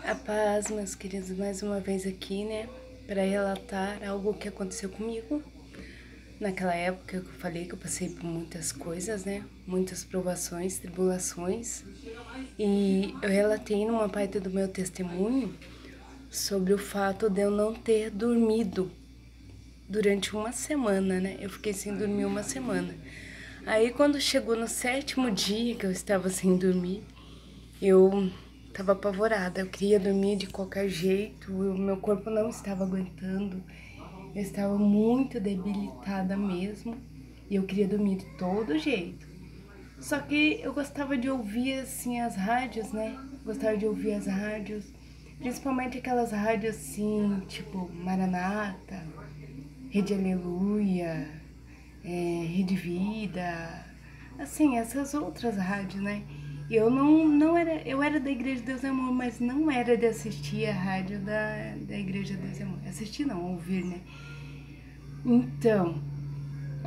A paz, meus queridos, mais uma vez aqui, né, para relatar algo que aconteceu comigo. Naquela época que eu falei que eu passei por muitas coisas, né, muitas provações, tribulações, e eu relatei numa parte do meu testemunho sobre o fato de eu não ter dormido durante uma semana, né, eu fiquei sem dormir uma semana. Aí quando chegou no 7º dia que eu estava sem dormir, eu estava apavorada, eu queria dormir de qualquer jeito, o meu corpo não estava aguentando, eu estava muito debilitada mesmo e eu queria dormir de todo jeito. Só que eu gostava de ouvir assim as rádios, né? Gostava de ouvir as rádios, principalmente aquelas rádios assim, tipo Maranata, Rede Aleluia, Rede Vida, assim, essas outras rádios, né? E eu não era, eu era da Igreja de Deus e Amor, mas não era de assistir a rádio da Igreja de Deus e Amor. Assistir não, ouvir, né? Então,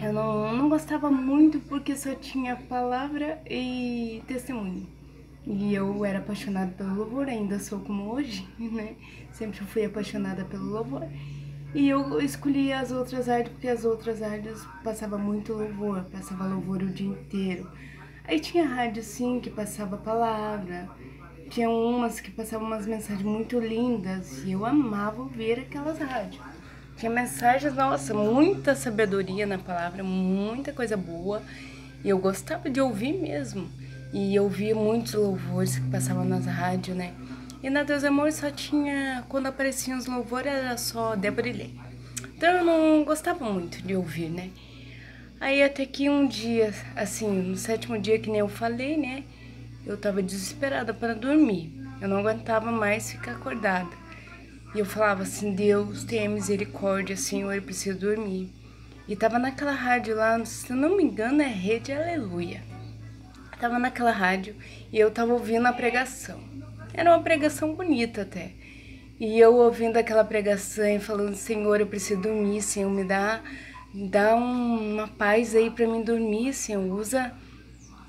eu não gostava muito porque só tinha palavra e testemunho. E eu era apaixonada pelo louvor, ainda sou como hoje, né? Sempre fui apaixonada pelo louvor. E eu escolhi as outras rádios porque as outras rádios passavam muito louvor, passava louvor o dia inteiro. Aí tinha rádio sim que passava palavra, tinha umas que passavam umas mensagens muito lindas e eu amava ouvir aquelas rádios. Tinha mensagens, nossa, muita sabedoria na palavra, muita coisa boa e eu gostava de ouvir mesmo. E eu via muitos louvores que passavam nas rádios, né? E na Deus Amor só tinha, quando apareciam os louvores era só Débora e Lê. Então eu não gostava muito de ouvir, né? Aí até que um dia, assim, no 7º dia que nem eu falei, né? Eu tava desesperada para dormir. Eu não aguentava mais ficar acordada. E eu falava assim, Deus, tenha misericórdia, Senhor, eu preciso dormir. E tava naquela rádio lá, se eu não me engano, é Rede Aleluia. Tava naquela rádio e eu tava ouvindo a pregação. Era uma pregação bonita até. E eu ouvindo aquela pregação e falando, Senhor, eu preciso dormir, Senhor, dá uma paz aí pra mim dormir, Senhor, usa,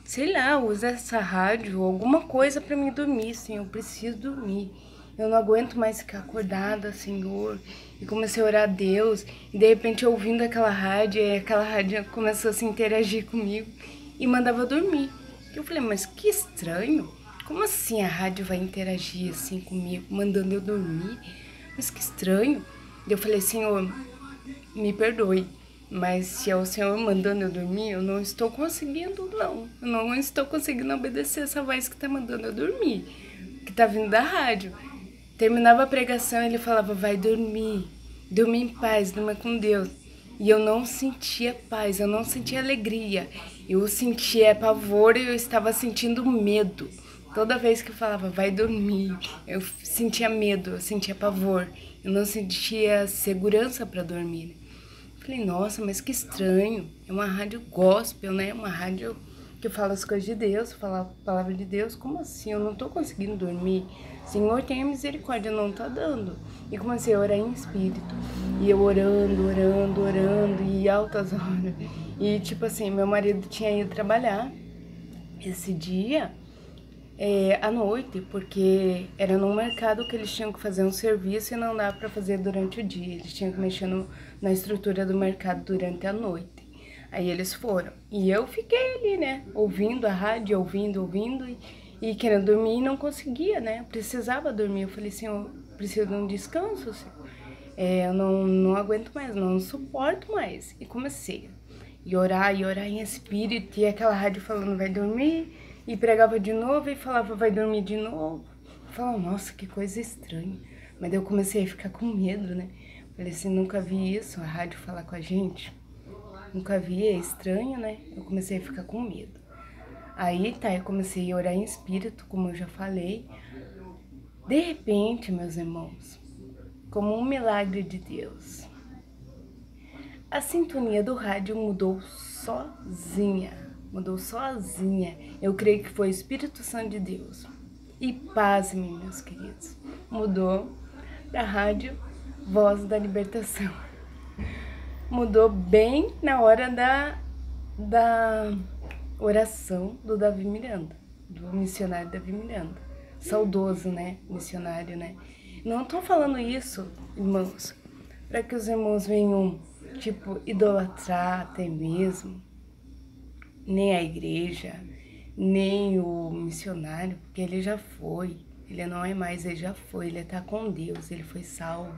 sei lá, usa essa rádio, alguma coisa pra mim dormir, Senhor, eu preciso dormir. Eu não aguento mais ficar acordada, Senhor. E comecei a orar a Deus. E de repente ouvindo aquela rádio, e aquela rádio começou a se interagir comigo e mandava dormir. Eu falei, mas que estranho. Como assim a rádio vai interagir assim comigo, mandando eu dormir? Mas que estranho. Eu falei, Senhor, me perdoe, mas se é o Senhor mandando eu dormir, eu não estou conseguindo, não. Eu não estou conseguindo obedecer essa voz que está mandando eu dormir, que está vindo da rádio. Terminava a pregação, ele falava, vai dormir, dorme em paz, durma com Deus. E eu não sentia paz, eu não sentia alegria, eu sentia pavor e eu estava sentindo medo. Toda vez que eu falava, vai dormir, eu sentia medo, eu sentia pavor, eu não sentia segurança para dormir. Falei, nossa, mas que estranho, é uma rádio gospel, né? Uma rádio que fala as coisas de Deus, fala a palavra de Deus, como assim? Eu não tô conseguindo dormir. Senhor, tenha misericórdia, não tá dando. E comecei a orar em espírito. E eu orando, e altas horas. E tipo assim, meu marido tinha ido trabalhar esse dia à noite, porque era no mercado que eles tinham que fazer um serviço e não dá para fazer durante o dia. Eles tinham que mexer na estrutura do mercado durante a noite. Aí eles foram. E eu fiquei ali, né? Ouvindo a rádio, ouvindo e querendo dormir e não conseguia, né? Eu precisava dormir. Eu falei, Senhor, preciso de um descanso, Senhor. Eu não aguento mais, não suporto mais. E comecei e orar em espírito. E aquela rádio falando, vai dormir. E pregava de novo e falava, vai dormir de novo. Eu falava, nossa, que coisa estranha. Mas daí eu comecei a ficar com medo, né? Falei assim, nunca vi isso, a rádio falar com a gente. Nunca vi, é estranho, né? Eu comecei a ficar com medo. Aí, tá, eu comecei a orar em espírito, como eu já falei. De repente, meus irmãos, como um milagre de Deus, a sintonia do rádio mudou sozinha. Eu creio que foi o Espírito Santo de Deus. E pasmem, meus queridos, mudou da rádio Voz da Libertação. Mudou bem na hora da oração do Davi Miranda, do missionário Davi Miranda. saudoso, né, missionário, né. Não tô falando isso, irmãos, para que os irmãos venham, tipo, idolatrar até mesmo, nem a igreja, nem o missionário, porque ele já foi, ele não é mais, ele já foi, ele tá com Deus, ele foi salvo.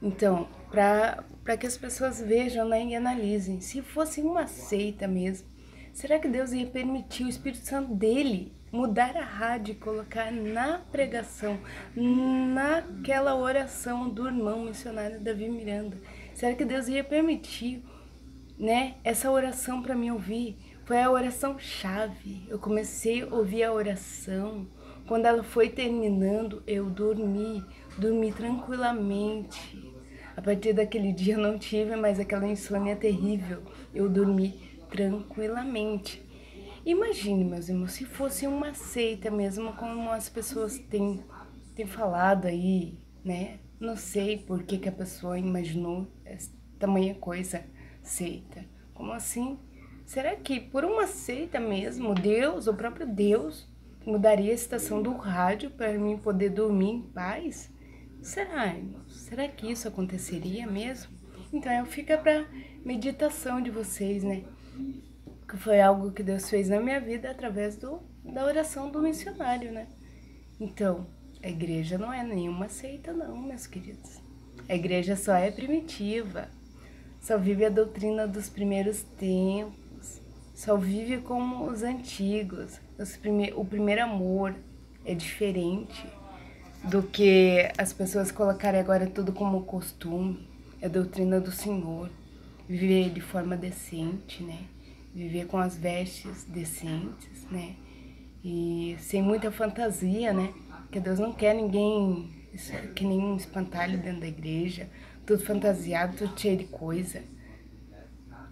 Então, para que as pessoas vejam, né, e analisem, se fosse uma seita mesmo, será que Deus ia permitir o Espírito Santo dele mudar a rádio e colocar na pregação, naquela oração do irmão missionário Davi Miranda? Será que Deus ia permitir, né, essa oração para mim ouvir? Foi a oração chave. Eu comecei a ouvir a oração. Quando ela foi terminando, eu dormi tranquilamente. A partir daquele dia eu não tive mais aquela insônia terrível. Eu dormi tranquilamente. Imagine, meus irmãos, se fosse uma seita mesmo, como as pessoas têm falado aí, né? Não sei por que a pessoa imaginou essa tamanha coisa, seita. Como assim? Será que por uma seita mesmo, Deus, o próprio Deus, mudaria a estação do rádio para mim poder dormir em paz? Será, irmãos? Será que isso aconteceria mesmo? Então, fica para meditação de vocês, né? Que foi algo que Deus fez na minha vida através da oração do missionário, né? Então, a igreja não é nenhuma seita, não, meus queridos. A igreja só é primitiva, só vive a doutrina dos primeiros tempos, só vive como os antigos. O primeiro amor é diferente do que as pessoas colocarem agora tudo como costume. É a doutrina do Senhor. Viver de forma decente, né? Viver com as vestes decentes, né? E sem muita fantasia, né? Porque Deus não quer ninguém que nem um espantalho dentro da igreja, tudo fantasiado, tudo cheio de coisa.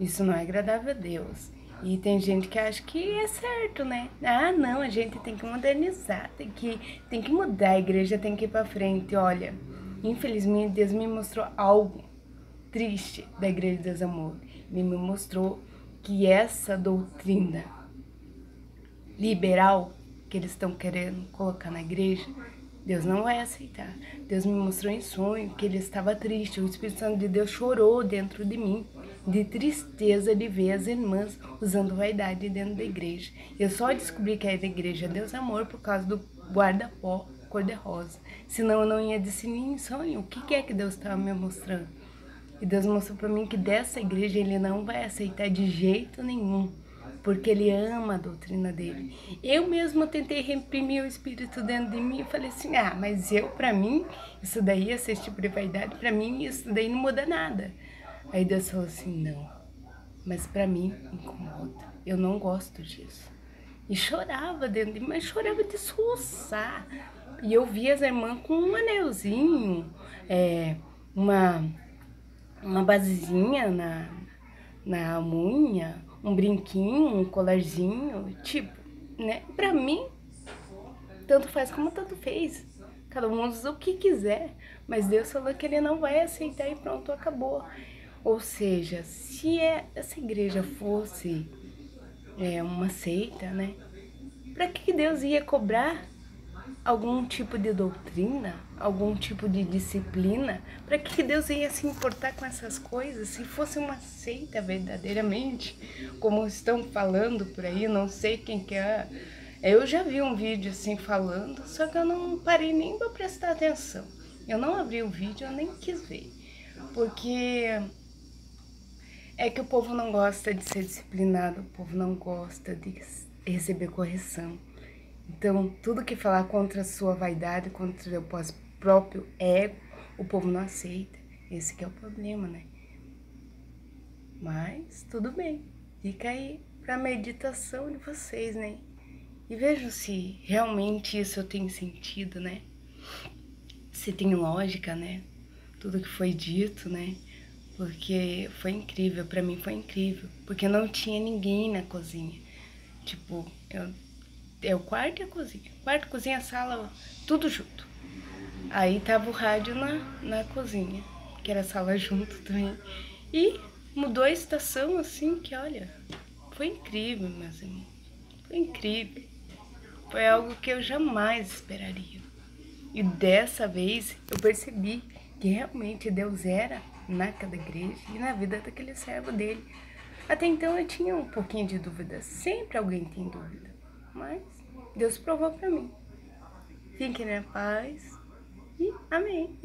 Isso não é agradável a Deus. E tem gente que acha que é certo, né? Ah, não, a gente tem que modernizar, tem que mudar, a igreja tem que ir pra frente. Olha, infelizmente Deus me mostrou algo triste da Igreja de Deus Amor. Ele me mostrou que essa doutrina liberal que eles estão querendo colocar na igreja, Deus não vai aceitar. Deus me mostrou em sonho que ele estava triste. O Espírito Santo de Deus chorou dentro de mim, de tristeza de ver as irmãs usando vaidade dentro da igreja. Eu só descobri que era a igreja Deus Amor por causa do guarda-pó cor-de-rosa. Senão eu não ia discernir em sonho o que é que Deus estava me mostrando. E Deus mostrou para mim que dessa igreja ele não vai aceitar de jeito nenhum, porque ele ama a doutrina dele. Eu mesma tentei reprimir o espírito dentro de mim e falei assim, mas para mim, isso daí, esse tipo de vaidade, para mim, isso daí não muda nada. Aí Deus falou assim, não, mas para mim incomoda, eu não gosto disso. E chorava dentro de mim, mas chorava de soluçar. E eu via as irmãs com um anelzinho, uma basezinha na unha, um brinquinho, um colarzinho, tipo, né? Pra mim, tanto faz como tanto fez. Cada um usa o que quiser, mas Deus falou que ele não vai aceitar e pronto, acabou. Ou seja, se essa igreja fosse uma seita, né? Pra que Deus ia cobrar algum tipo de doutrina, algum tipo de disciplina? Para que Deus ia se importar com essas coisas? Se fosse uma seita verdadeiramente, como estão falando por aí, não sei quem que é. Eu já vi um vídeo assim falando, só que eu não parei nem para prestar atenção. Eu não abri o vídeo, eu nem quis ver, porque é que o povo não gosta de ser disciplinado, o povo não gosta de receber correção. Então, tudo que falar contra a sua vaidade, contra o seu próprio ego, o povo não aceita. Esse que é o problema, né? Mas, tudo bem. Fica aí para meditação de vocês, né? E vejam se realmente isso tem sentido, né? Se tem lógica, né? Tudo que foi dito, né? Porque foi incrível, para mim foi incrível. Porque não tinha ninguém na cozinha. Tipo, o quarto e a cozinha. Quarto, cozinha, sala, tudo junto. Aí tava o rádio na cozinha, que era a sala junto também. E mudou a estação assim, que olha, foi incrível, meus irmãos. Foi incrível. foi algo que eu jamais esperaria. E dessa vez eu percebi que realmente Deus era naquela igreja e na vida daquele servo dele. Até então eu tinha um pouquinho de dúvida, sempre alguém tem dúvida, mas Deus provou para mim. Fique na paz e amém.